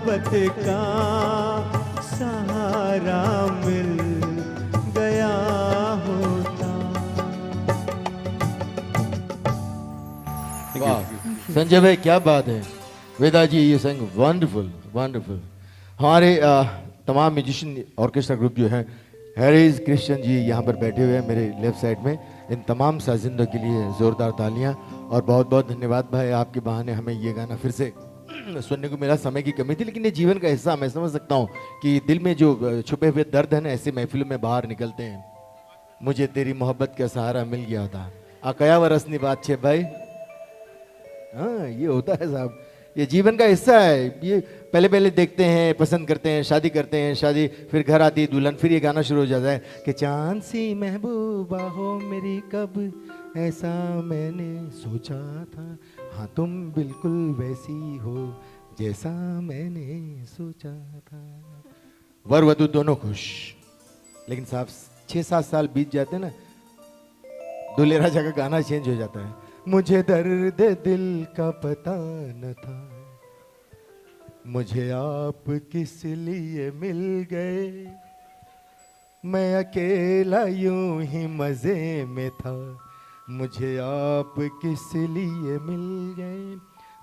मोहब्बत का सहारा मिल गया होता।
वाह संजय भाई क्या बात है। वेदा जी ये संग वंडरफुल वंडरफुल। हमारे तमाम म्यूजिशियन ऑर्केस्ट्रा ग्रुप जो है, हैरिस क्रिश्चियन जी यहाँ पर बैठे हुए हैं मेरे लेफ्ट साइड में। इन तमाम साजिंदों के लिए ज़ोरदार तालियां और बहुत बहुत धन्यवाद भाई, आपके बहाने हमें ये गाना फिर से सुनने को मिला। समय की कमी थी लेकिन ये जीवन का हिस्सा, मैं समझ सकता हूँ कि दिल में जो छुपे हुए दर्द है ना, ऐसे महफिलों में बाहर निकलते हैं। मुझे तेरी मोहब्बत का सहारा मिल गया था। कया वरसनी बात छे भाई। हाँ ये होता है साहब, ये जीवन का हिस्सा है। ये पहले पहले देखते हैं, पसंद करते हैं, शादी करते हैं, शादी फिर घर आती है दुल्हन, फिर ये गाना शुरू हो जाता है कि चांद सी महबूबा हो मेरी, कब ऐसा मैंने सोचा था। हाँ तुम बिल्कुल वैसी हो जैसा मैंने सोचा था। वर वधू दोनों खुश, लेकिन साहब 6-7 साल बीत जाते हैं ना, दूल्हे राजा का गाना चेंज हो जाता है। मुझे दर्द दिल का पता न था, मुझे आप किस लिए मिल गए, मैं अकेला यूं ही मजे में था, मुझे आप किस लिए मिल गए।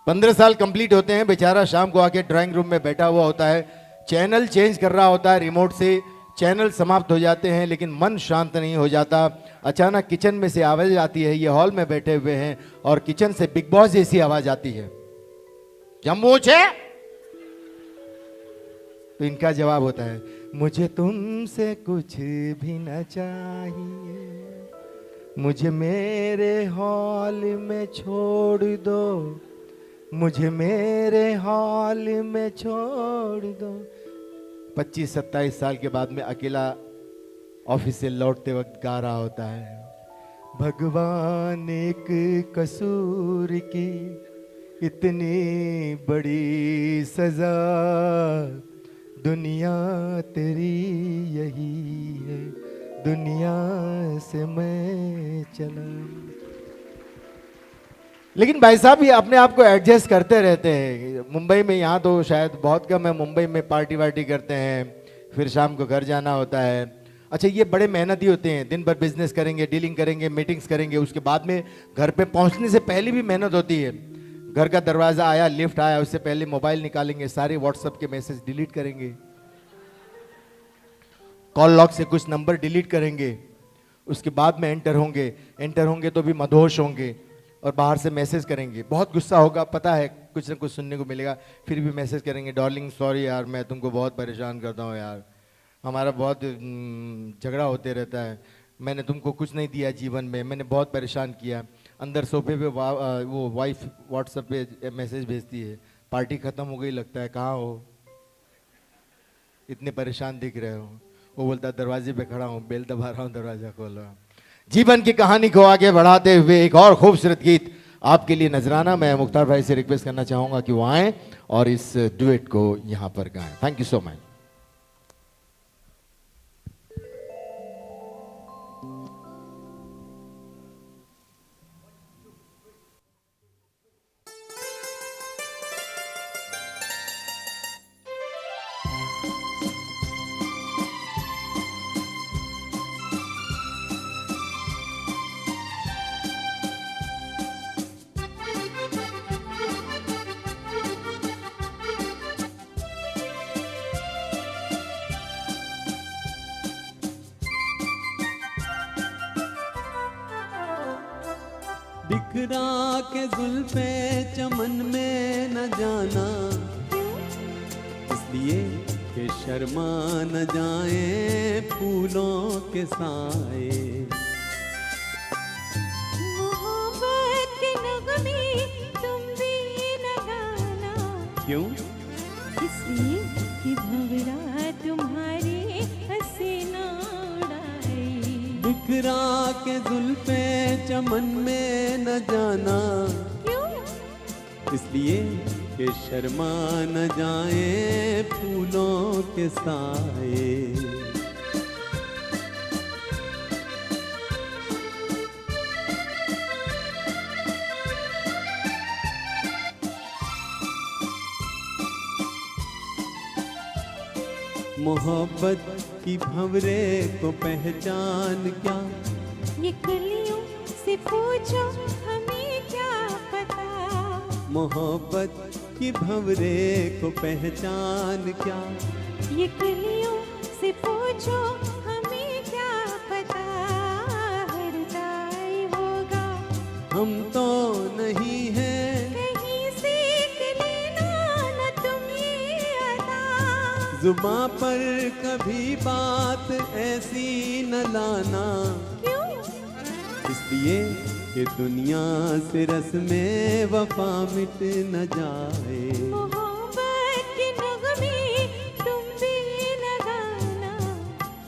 15 साल कंप्लीट होते हैं, बेचारा शाम को आके ड्राइंग रूम में बैठा हुआ होता है, चैनल चेंज कर रहा होता है रिमोट से, चैनल समाप्त हो जाते हैं लेकिन मन शांत नहीं हो जाता। अचानक किचन में से आवाज आती है, ये हॉल में बैठे हुए हैं और किचन से बिग बॉस जैसी आवाज आती है, जम्मू छे। तो इनका जवाब होता है, मुझे तुमसे कुछ भी न चाहिए, मुझे मेरे हॉल में छोड़ दो, मुझे मेरे हॉल में छोड़ दो। 25-27 साल के बाद में अकेला ऑफिस से लौटते वक्त गा रहा होता है, भगवान एक कसूर की इतनी बड़ी सजा, दुनिया तेरी यही है, दुनिया से मैं चला। लेकिन भाई साहब ये अपने आप को एडजस्ट करते रहते हैं। मुंबई में, यहाँ तो शायद बहुत कम है, मुंबई में पार्टी वार्टी करते हैं, फिर शाम को घर जाना होता है। अच्छा ये बड़े मेहनती होते हैं, दिन भर बिजनेस करेंगे, डीलिंग करेंगे, मीटिंग्स करेंगे, उसके बाद में घर पे पहुंचने से पहले भी मेहनत होती है। घर का दरवाजा आया, लिफ्ट आया, उससे पहले मोबाइल निकालेंगे, सारे व्हाट्सएप के मैसेज डिलीट करेंगे, कॉल लॉग से कुछ नंबर डिलीट करेंगे, उसके बाद में एंटर होंगे तो भी मदहोश होंगे और बाहर से मैसेज करेंगे। बहुत गुस्सा होगा, पता है कुछ ना कुछ सुनने को मिलेगा, फिर भी मैसेज करेंगे, डार्लिंग सॉरी यार मैं तुमको बहुत परेशान करता हूँ यार, हमारा बहुत झगड़ा होते रहता है, मैंने तुमको कुछ नहीं दिया जीवन में, मैंने बहुत परेशान किया। अंदर सोफे पे वो वाइफ व्हाट्सएप पे मैसेज भेजती है, पार्टी ख़त्म हो गई लगता है, कहाँ हो, इतने परेशान दिख रहे हो। वो बोलता दरवाजे पे खड़ा हूँ, बेल दबा रहा हूँ, दरवाजा खोल रहा हूँ। जीवन की कहानी को आगे बढ़ाते हुए एक और खूबसूरत गीत आपके लिए नजराना। मैं मुख्तार भाई से रिक्वेस्ट करना चाहूँगा कि वो आएँ और इस डुएट को यहाँ पर गाएं। Thank you so much.
बिखरा के जुल्फे चमन में न जाना, इसलिए कि शर्मा न जाए फूलों के साए।
मोहब्बत के नगमे तुम भी न गाना,
क्यों?
इसलिए कि भंवरा तुम्हारे हसीना उड़ाए।
बिखरा के जुल्फे चमन में न जाना,
क्यों?
इसलिए कि शर्मा न जाए फूलों के साए। मोहब्बत की भंवरे को पहचान क्या,
ये कलियों से पूछो हमें क्या पता,
मोहब्बत की भंवरे को पहचान क्या,
ये कलियों से पूछो हमें क्या पता, हर दाई होगा
हम तो नहीं हैं,
कहीं सीख लेना न तुम ये अदा,
जुबां पर कभी बात ऐसी न लाना,
क्यों
इसलिए कि दुनिया से रस्में वफा मिट न जाए।
मोहब्बत के नगमे तुम भी लगाना,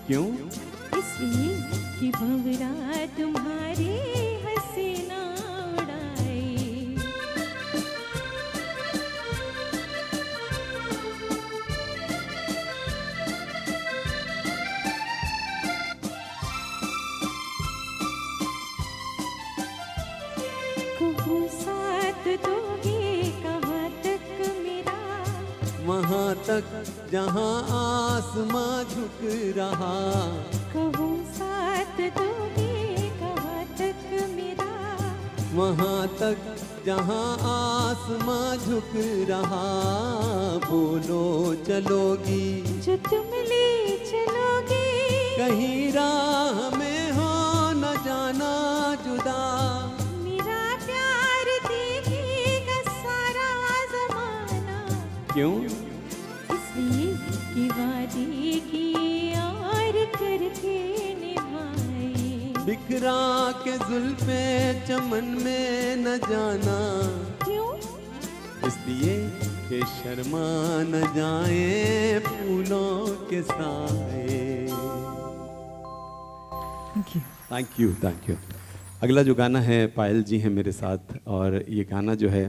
क्यों?
इसलिए कि भंवरा तुम्हारे हसीना उड़ाए। कहूँ साथ दोगे कहाँ तक मेरा,
वहाँ तक जहाँ आसमां झुक रहा,
कहूँ साथ दोगे कहाँ तक मेरा,
वहाँ तक जहाँ आसमां झुक रहा, बोलो चलोगी
जो तुम ले चलोगे,
कहीं राह में हो न जाना जुदा,
मेरा प्यार देखेगा सारा जमाना,
क्यों?
इसलिए कि वादे किए और करके निभाए।
बिखरा के जुल्फे चमन में न जाना,
क्यों?
इसलिए कि शर्मा न जाए फूलों के साए। Thank you, thank you. अगला जो गाना है पायल जी हैं मेरे साथ, और ये गाना जो है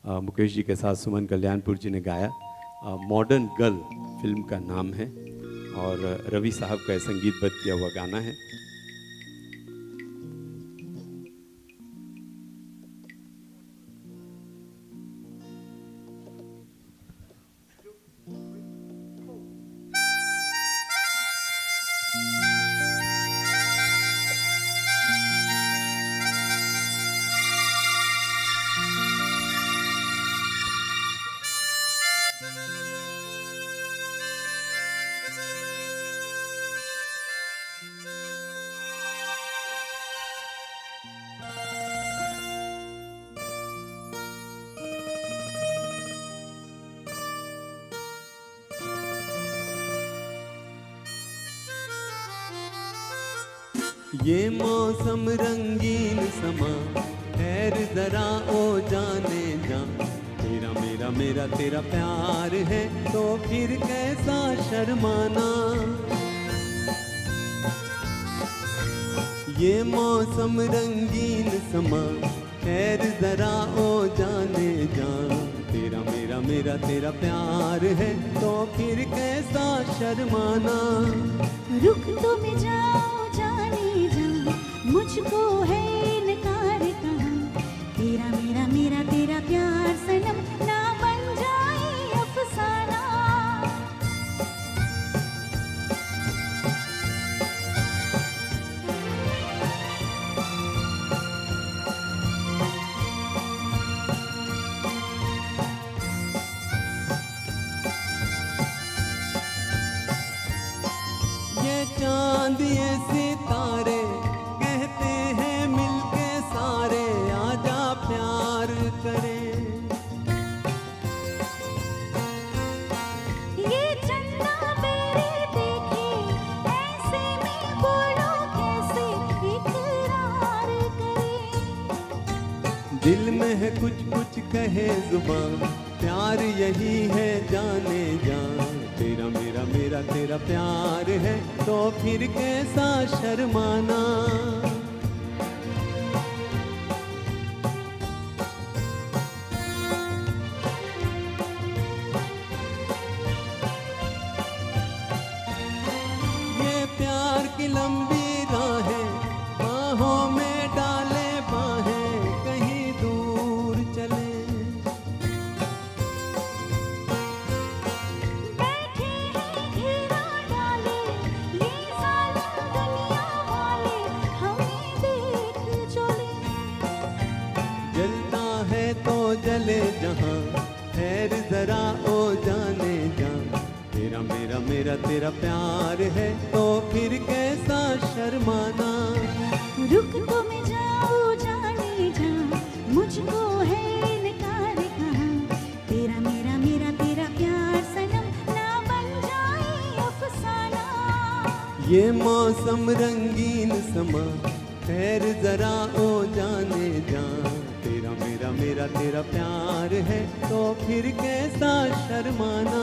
मुकेश जी के साथ सुमन कल्याणपुर जी ने गाया। मॉडर्न गर्ल फिल्म का नाम है और रवि साहब का संगीतबद्ध किया हुआ गाना है। ये मौसम रंगीन समा, खैर जरा ओ जाने जा, तेरा मेरा मेरा तेरा प्यार है तो फिर कैसा शर्माना। ये मौसम रंगीन समा, खैर जरा ओ जाने जा, तेरा मेरा मेरा तेरा प्यार है तो फिर कैसा शर्माना।
रुक तो मैं जाऊं जाने जा, मुझको है इनकार कहाँ, तेरा मेरा मेरा तेरा प्यार सनम ना बन जाए अफसाना।
ये चांद ये सितारे कहते हैं मिलके सारे, आजा प्यार करें।
ये चंदा मेरे देखे ऐसे में बोलो कैसे इकरार करे।
दिल में है कुछ कुछ कहे जुबान, प्यार यही है जाने जा, तेरा मेरा मेरा तेरा प्यार है तो फिर कैसा शर्माना। ये प्यार की लंबी राहें, बाहों में डाले बाहें, कहीं दूर चले।
बैठे हैं घेरा
चले जहाँ, ठहर जरा ओ जाने जा। तेरा मेरा मेरा तेरा प्यार है तो फिर कैसा शर्माना।
रुक तो मैं जाऊँ जाने जा, मुझको है इनकार कहाँ। तेरा मेरा मेरा तेरा प्यार सनम ना बन जाए अफसाना।
ये मौसम रंगीन समा, ठहर जरा ओ जाने जा। तेरा मेरा मेरा तेरा प्यार है तो फिर कैसा शर्माना।